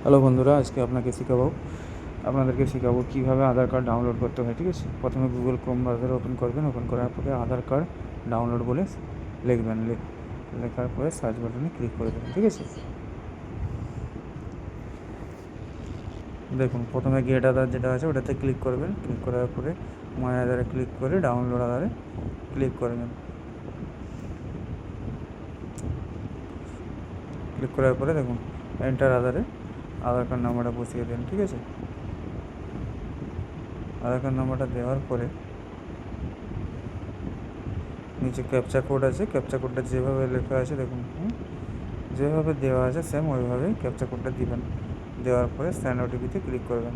Hello বন্ধুরা, আজকে আপনাদেরকে শেখাবো কীভাবে আধার কার্ড ডাউনলোড করতে হয়। ঠিক আছে, প্রথমে গুগল ক্রোম ব্রাউজার ওপেন করবেন। ওপেন করার পরে আধার কার্ড ডাউনলোড বলে লিখবেন। লেখার পরে সার্চ বাটনে ক্লিক করে দেবেন। ঠিক আছে, দেখুন প্রথমে গেট আধার যেটা আছে ওটাতে ক্লিক করবেন। ক্লিক করার পরে মাই আধারে ক্লিক করে ডাউনলোড আধারে ক্লিক করবেন। ক্লিক করার পরে দেখুন এন্টার আধার কার্ড নাম্বারটা বসিয়ে দিন। ঠিক আছে, আধার কার্ড নাম্বারটা দেওয়ার পরে নিচে ক্যাপচা কোড আছে, ক্যাপচা কোডটা যেভাবে লেখা আছে দেখুন, যেভাবে দেওয়া আছে সেম ওইভাবেই ক্যাপচা কোডটা দিবেন। দেওয়ার পরে স্ক্যান ওটিপিতে ক্লিক করবেন।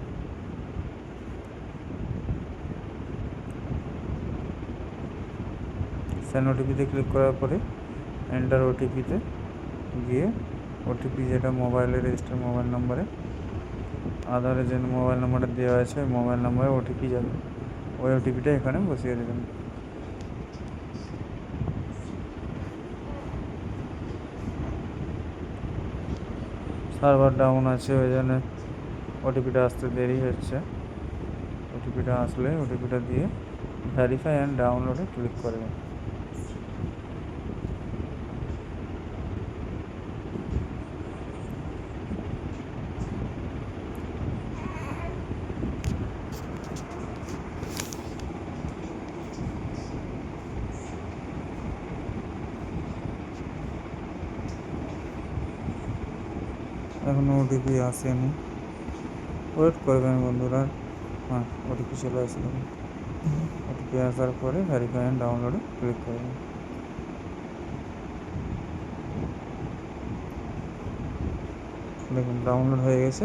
স্ক্যান ওটিপিতে ক্লিক করার পরে এন্টার ওটিপিতে গিয়ে ওটিপি যেটা মোবাইলে রেজিস্টার মোবাইল নাম্বারে আধারে যে মোবাইল নাম্বারটা দেওয়া আছে ওই মোবাইল নাম্বারে ওটিপি যাবে, ওই ওটিপিটা এখানে বসিয়ে দেবেন। সার্ভার ডাউন আছে ওই জন্য ওটিপিটা আসতে দেরি হচ্ছে। ওটিপিটা আসলে ওটিপিটা দিয়ে ভেরিফাই অ্যান্ড ডাউনলোডে ক্লিক করবেন। এখনও ওটিপি আসেনি, ওয়েট করবেন বন্ধুরা। হ্যাঁ, ওটিপি চলে আসবে। ওটিপি আসার পরে ভেরিফাই অ্যান্ড ডাউনলোডে ক্লিক করবেন। দেখুন ডাউনলোড হয়ে গেছে।